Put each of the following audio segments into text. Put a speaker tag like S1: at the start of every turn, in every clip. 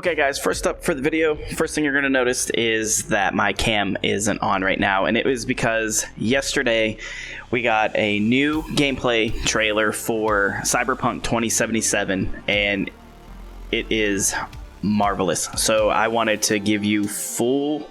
S1: Okay guys, first up for the video, first thing you're going to notice is that my cam isn't on right now, and it was because yesterday we got a new gameplay trailer for Cyberpunk 2077, and it is marvelous. So I wanted to give you full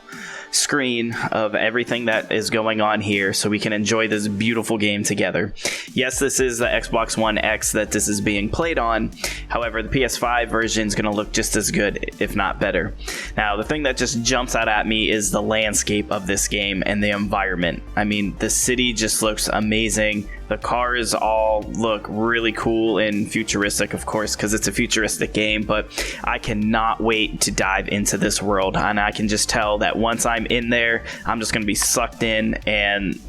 S1: screen of everything that is going on here so we can enjoy this beautiful game together. Yes, this is the Xbox One X that this is being played on. However, the PS5 version is going to look just as good, if not better. Now, the thing that just jumps out at me is the landscape of this game and the environment. I mean, the city just looks amazing. The cars all look really cool and futuristic, of course, because it's a futuristic game, but I cannot wait to dive into this world, and I can just tell that once I'm in there, I'm just going to be sucked in, and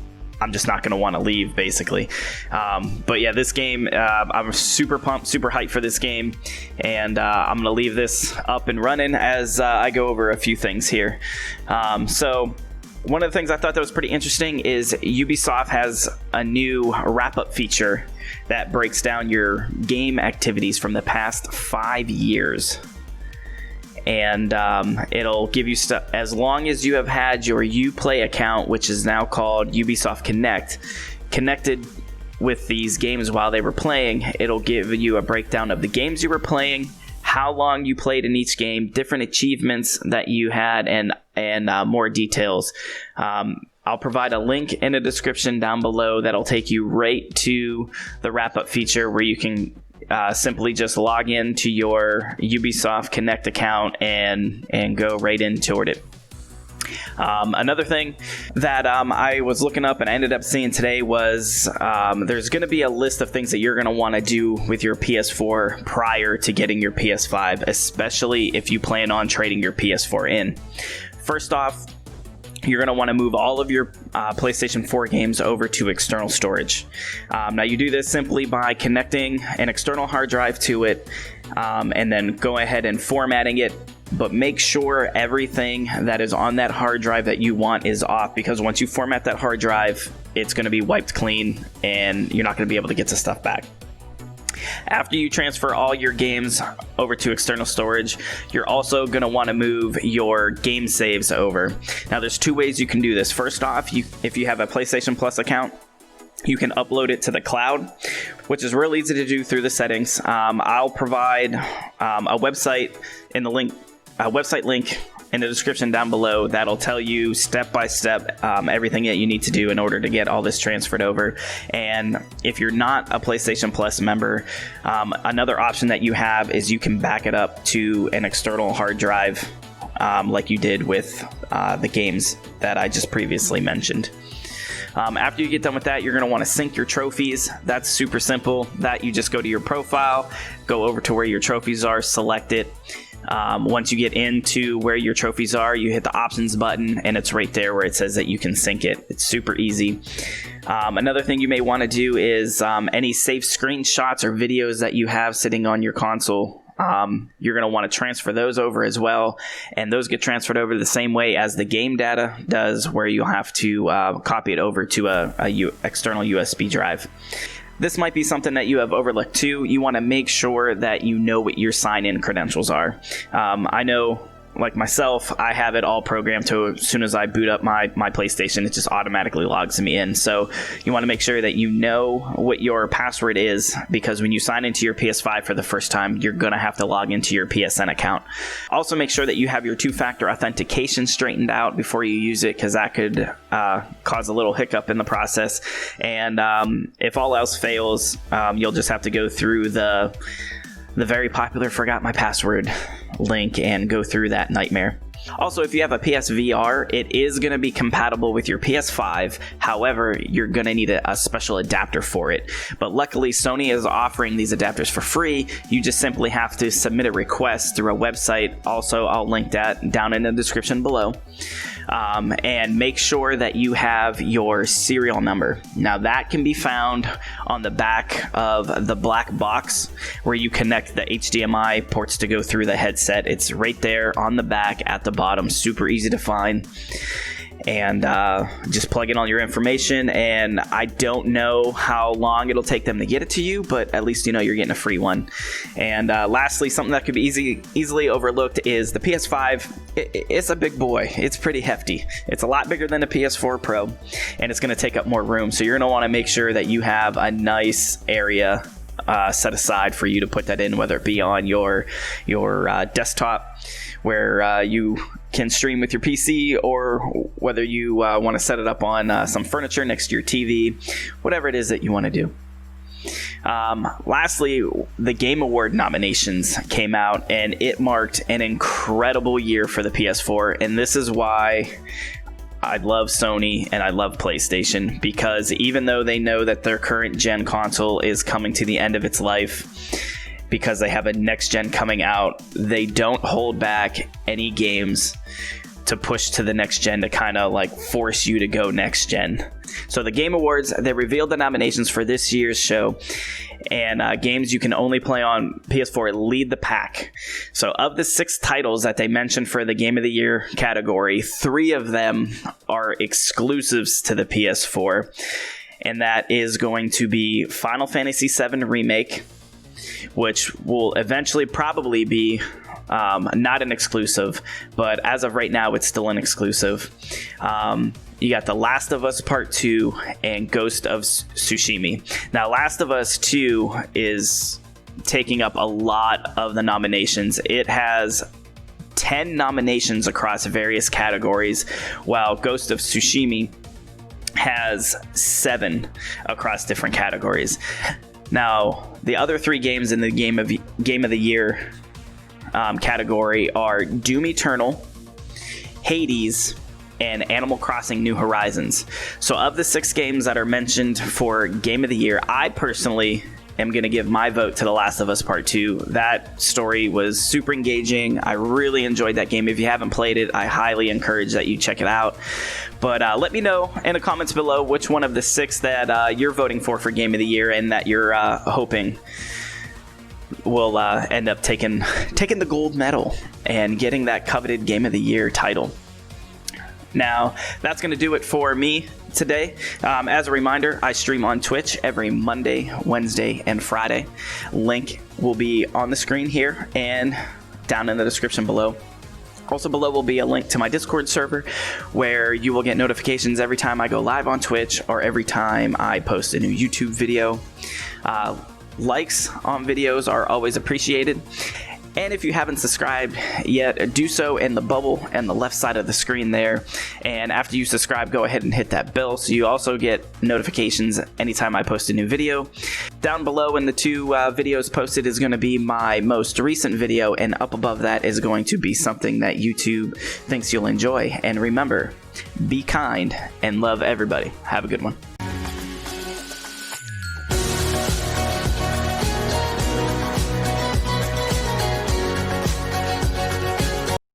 S1: I'm just not going to want to leave, basically. But yeah, this game, I'm super pumped, super hyped for this game, and I'm going to leave this up and running as I go over a few things here. So one of the things I thought that was pretty interesting is Ubisoft has a new wrap-up feature that breaks down your game activities from the past 5 years. And it'll give you stuff as long as you have had your Uplay account, which is now called Ubisoft Connect, connected with these games while they were playing. It'll give you a breakdown of the games you were playing, how long you played in each game, different achievements that you had, and more details. I'll provide a link in the description down below that'll take you right to the wrap-up feature where you can simply just log into your Ubisoft Connect account and go right into it. Another thing that I was looking up and I ended up seeing today was there's going to be a list of things that you're going to want to do with your PS4 prior to getting your PS5, especially if you plan on trading your PS4 in. First off, you're going to want to move all of your PlayStation 4 games over to external storage. Now, you do this simply by connecting an external hard drive to it and then go ahead and formatting it. But make sure everything that is on that hard drive that you want is off, because once you format that hard drive, it's going to be wiped clean and you're not going to be able to get the stuff back. After you transfer all your games over to external storage, you're also going to want to move your game saves over. Now, there's two ways you can do this. First off, if you have a PlayStation Plus account, you can upload it to the cloud, which is real easy to do through the settings. I'll provide a website in the link. A website link in the description down below that'll tell you step by step everything that you need to do in order to get all this transferred over. And if you're not a PlayStation Plus member, another option that you have is you can back it up to an external hard drive like you did with the games that I just previously mentioned. After you get done with that, you're going to want to sync your trophies. That's super simple. That you just go to your profile, go over to where your trophies are, select it. Once you get into where your trophies are, you hit the options button and it's right there where it says that you can sync it. It's super easy. Another thing you may want to do is any saved screenshots or videos that you have sitting on your console, you're going to want to transfer those over as well, and those get transferred over the same way as the game data does, where you'll have to copy it over to a external USB drive. This might be something that you have overlooked too. You want to make sure that you know what your sign-in credentials are. I know, like myself, I have it all programmed to as soon as I boot up my PlayStation, it just automatically logs me in. So you want to make sure that you know what your password is, because when you sign into your PS5 for the first time, you're going to have to log into your PSN account. Also, make sure that you have your two-factor authentication straightened out before you use it, because that could cause a little hiccup in the process. And if all else fails, you'll just have to go through the very popular forgot my password link and go through that nightmare. Also, if you have a PSVR, it is going to be compatible with your PS5. However, you're going to need a special adapter for it. But luckily, Sony is offering these adapters for free. You just simply have to submit a request through a website. Also, I'll link that down in the description below. And make sure that you have your serial number. Now, that can be found on the back of the black box where you connect the HDMI ports to go through the headset. It's right there on the back at the bottom, super easy to find. and just plug in all your information. And I don't know how long it'll take them to get it to you, but at least you know you're getting a free one. And lastly, something that could be easily overlooked is the PS5. It's a big boy. It's pretty hefty. It's a lot bigger than the PS4 Pro, and it's going to take up more room. So you're going to want to make sure that you have a nice area set aside for you to put that in, whether it be on your desktop where you can stream with your PC, or whether you want to set it up on some furniture next to your TV, whatever it is that you want to do. Lastly, the Game Award nominations came out, and it marked an incredible year for the PS4, and this is why I love Sony and I love PlayStation, because even though they know that their current gen console is coming to the end of its life because they have a next gen coming out, they don't hold back any games to push to the next gen, to kind of like force you to go next gen. So the Game Awards, they revealed the nominations for this year's show, and games you can only play on PS4 lead the pack. So of the 6 titles that they mentioned for the Game of the Year category, 3 of them are exclusives to the PS4, and that is going to be Final Fantasy VII Remake, which will eventually probably be not an exclusive, but as of right now, it's still an exclusive. You got The Last of Us Part 2 and Ghost of Tsushima. Now, Last of Us 2 is taking up a lot of the nominations. It has 10 nominations across various categories, while Ghost of Tsushima has 7 across different categories. Now, the other 3 games in the Game of the Year category are Doom Eternal, Hades, and Animal Crossing New Horizons. So of the 6 games that are mentioned for Game of the Year, I personally am going to give my vote to The Last of Us Part 2. That story was super engaging. I really enjoyed that game. If you haven't played it, I highly encourage that you check it out. But let me know in the comments below which one of the 6 that you're voting for Game of the Year, and that you're hoping will end up taking the gold medal and getting that coveted Game of the Year title. Now, that's going to do it for me today. As a reminder, I stream on Twitch every Monday, Wednesday, and Friday. Link will be on the screen here and down in the description below. Also below will be a link to my Discord server, where you will get notifications every time I go live on Twitch or every time I post a new YouTube video. Likes on videos are always appreciated. And if you haven't subscribed yet, do so in the bubble and the left side of the screen there. And after you subscribe, go ahead and hit that bell so you also get notifications anytime I post a new video. Down below in the 2 videos posted is going to be my most recent video, and up above that is going to be something that YouTube thinks you'll enjoy. And remember, be kind and love everybody. Have a good one.